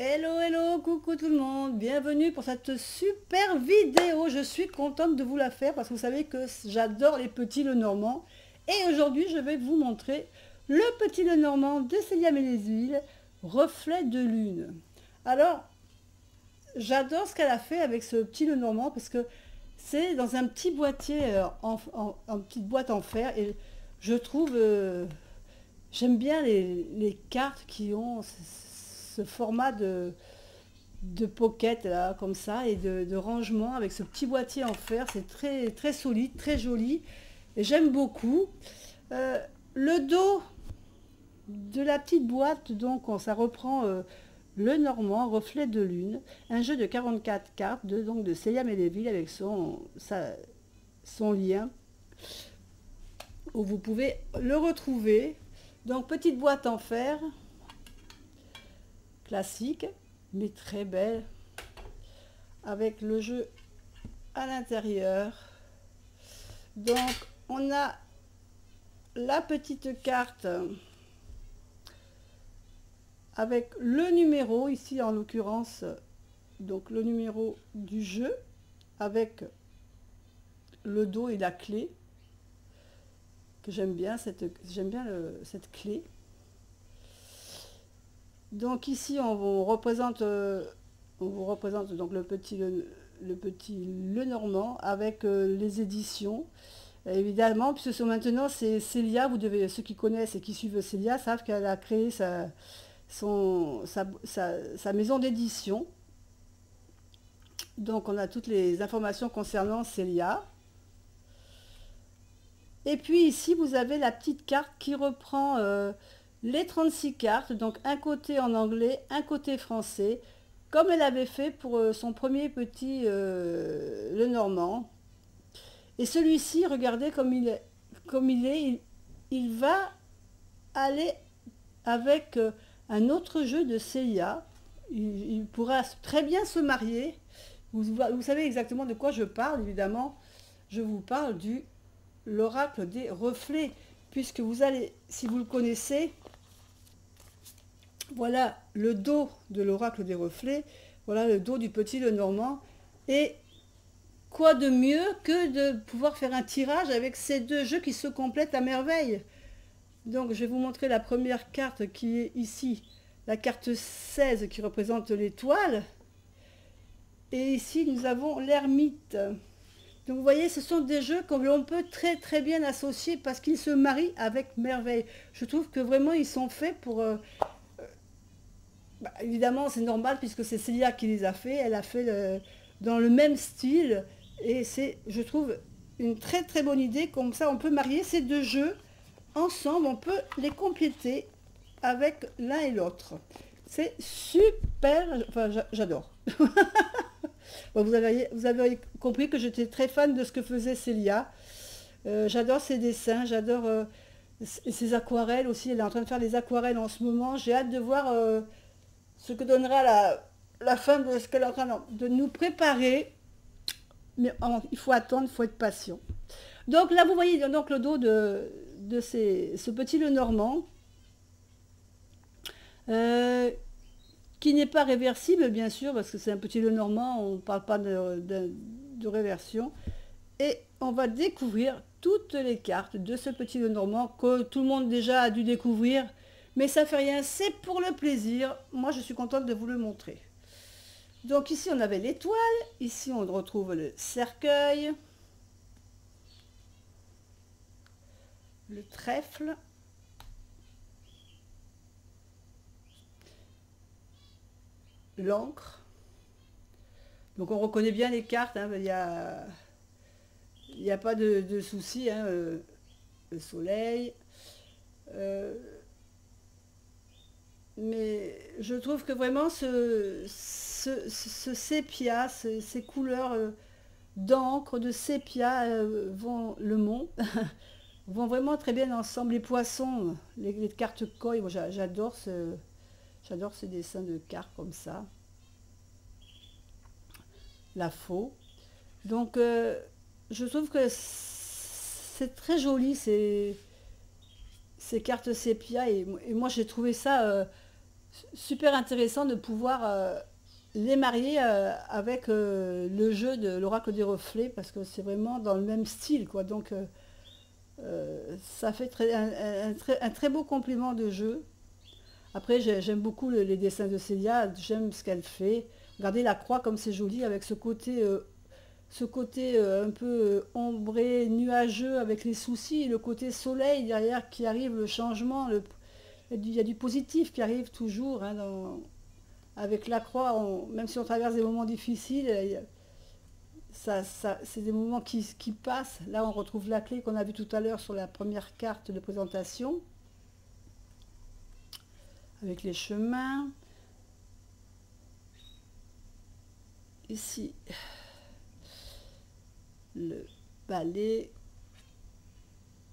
Hello, hello, coucou tout le monde, bienvenue pour cette super vidéo. Je suis contente de vous la faire parce que vous savez que j'adore les petits Lenormand. Et aujourd'hui, je vais vous montrer le petit Lenormand de Célia Méléville, reflet de lune. Alors, j'adore ce qu'elle a fait avec ce petit Lenormand parce que c'est dans un petit boîtier, en petite boîte en fer. Et je trouve, j'aime bien les cartes qui ont ce format de pocket là, comme ça, et de rangement avec ce petit boîtier en fer. C'est très, très solide, très joli. Et j'aime beaucoup. Le dos de la petite boîte, donc ça reprend le Normand, reflet de lune, un jeu de 44 cartes donc de Célia Méléville avec son lien où vous pouvez le retrouver. Donc petite boîte en fer, classique, mais très belle, avec le jeu à l'intérieur. Donc on a la petite carte avec le numéro, ici en l'occurrence, donc le numéro du jeu, avec le dos et la clé, que j'aime bien, cette clé. Donc ici on vous représente, donc le petit Lenormand avec les éditions. Évidemment, puisque maintenant c'est Célia, ceux qui connaissent et qui suivent Célia savent qu'elle a créé sa maison d'édition. Donc on a toutes les informations concernant Célia. Et puis ici vous avez la petite carte qui reprend les 36 cartes, donc un côté en anglais, un côté français, comme elle avait fait pour son premier petit Lenormand. Et celui-ci, regardez comme il est, il va aller avec un autre jeu de Célia. Il pourra très bien se marier. Vous savez exactement de quoi je parle, évidemment. Je vous parle du l'oracle des reflets, puisque vous allez, si vous le connaissez, voilà le dos de l'oracle des reflets, voilà le dos du petit Lenormand. Et quoi de mieux que de pouvoir faire un tirage avec ces deux jeux qui se complètent à merveille. Donc je vais vous montrer la première carte qui est ici, la carte 16 qui représente l'étoile. Et ici nous avons l'ermite. Donc vous voyez, ce sont des jeux qu'on peut très très bien associer parce qu'ils se marient avec merveille. Je trouve que vraiment ils sont faits pour... évidemment c'est normal puisque c'est Célia qui les a fait. Elle a fait dans le même style. Et c'est, je trouve, une très très bonne idée. Comme ça on peut marier ces deux jeux ensemble. On peut les compléter avec l'un et l'autre. C'est super, enfin j'adore. Bon, vous avez compris que j'étais très fan de ce que faisait Célia. J'adore ses dessins, j'adore ses aquarelles aussi. Elle est en train de faire des aquarelles en ce moment. J'ai hâte de voir ce que donnera la fin de ce qu'elle est en train de nous préparer. Mais il faut attendre, il faut être patient. Donc là, vous voyez donc le dos de ce petit Lenormand. Qui n'est pas réversible bien sûr parce que c'est un petit Lenormand, on ne parle pas de réversion. Et on va découvrir toutes les cartes de ce petit Lenormand que tout le monde déjà a dû découvrir, mais ça fait rien, c'est pour le plaisir. Moi je suis contente de vous le montrer. Donc ici on avait l'étoile, ici on retrouve le cercueil, le trèfle, l'encre. Donc on reconnaît bien les cartes, hein, il n'y a pas de souci, hein, le soleil. Mais je trouve que vraiment ce sépia, ces couleurs d'encre, de sépia, le mont, vont vraiment très bien ensemble. Les poissons, les cartes koi, moi j'adore ces dessins de cartes comme ça. La faux. Donc je trouve que c'est très joli ces cartes sépia et moi j'ai trouvé ça super intéressant de pouvoir les marier avec le jeu de l'oracle des reflets, parce que c'est vraiment dans le même style, quoi. Donc ça fait un très beau complément de jeu. Après, j'aime beaucoup les dessins de Célia, j'aime ce qu'elle fait. Regardez la croix comme c'est joli, avec ce côté un peu ombré, nuageux, avec les soucis, et le côté soleil derrière qui arrive, le changement, il y a du positif qui arrive toujours, hein, avec la croix, même si on traverse des moments difficiles, c'est des moments qui passent. Là, on retrouve la clé qu'on a vue tout à l'heure sur la première carte de présentation, avec les chemins. Ici, le balai.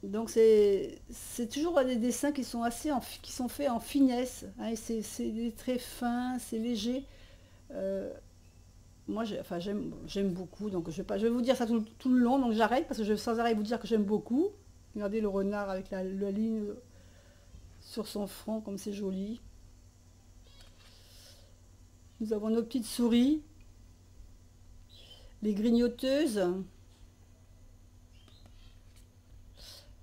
Donc c'est toujours des dessins qui sont qui sont faits en finesse, hein, et c'est des traits fins, c'est léger. Euh, Moi, enfin, j'aime beaucoup, donc je vais vous dire ça tout le long, donc j'arrête parce que je vais sans arrêt vous dire que j'aime beaucoup. Regardez le renard avec la ligne sur son front, comme c'est joli. Nous avons nos petites souris, les grignoteuses,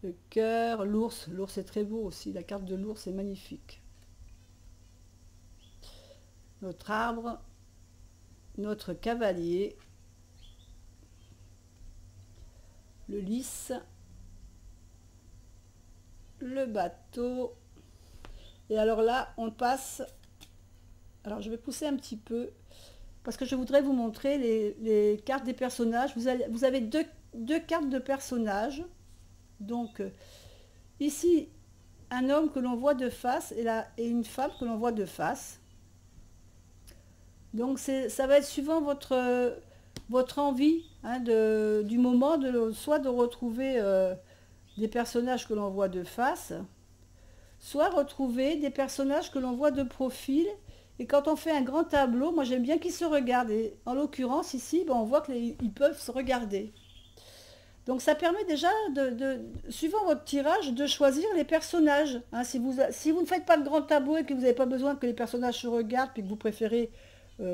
le cœur, l'ours. L'ours est très beau aussi, la carte de l'ours est magnifique. Notre arbre, notre cavalier, le lys, le bateau. Et alors là, on passe... Alors je vais pousser un petit peu, parce que je voudrais vous montrer les cartes des personnages. Vous avez deux cartes de personnages. Donc ici, un homme que l'on voit de face et une femme que l'on voit de face. Donc ça va être suivant votre envie, hein, du moment, soit de retrouver des personnages que l'on voit de face, soit retrouver des personnages que l'on voit de profil. Et quand on fait un grand tableau, moi j'aime bien qu'ils se regardent. Et en l'occurrence ici, ben, on voit qu'ils peuvent se regarder. Donc ça permet déjà, suivant votre tirage, de choisir les personnages, hein. Si vous ne faites pas de grand tableau et que vous n'avez pas besoin que les personnages se regardent, puis que vous préférez,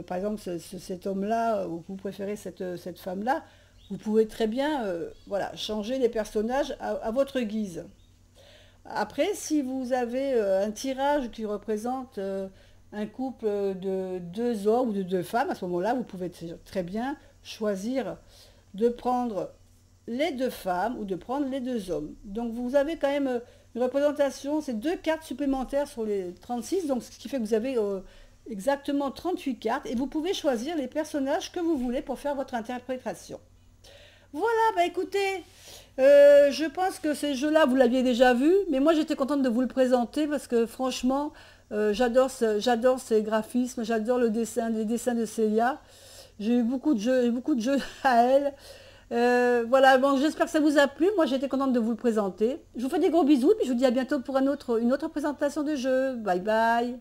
par exemple, cet homme-là, ou que vous préférez cette femme-là, vous pouvez très bien voilà, changer les personnages à votre guise. Après, si vous avez un tirage qui représente un couple de deux hommes ou de deux femmes, à ce moment-là, vous pouvez très bien choisir de prendre les deux femmes ou de prendre les deux hommes. Donc vous avez quand même une représentation, c'est deux cartes supplémentaires sur les 36, donc ce qui fait que vous avez exactement 38 cartes, et vous pouvez choisir les personnages que vous voulez pour faire votre interprétation. Voilà, bah écoutez, je pense que ces jeux-là, vous l'aviez déjà vu, mais moi j'étais contente de vous le présenter parce que franchement, j'adore ces graphismes, j'adore les dessins de Célia. J'ai eu beaucoup de jeux à elle. Voilà, bon, j'espère que ça vous a plu. Moi j'étais contente de vous le présenter. Je vous fais des gros bisous, puis je vous dis à bientôt pour une autre présentation de jeu. Bye bye.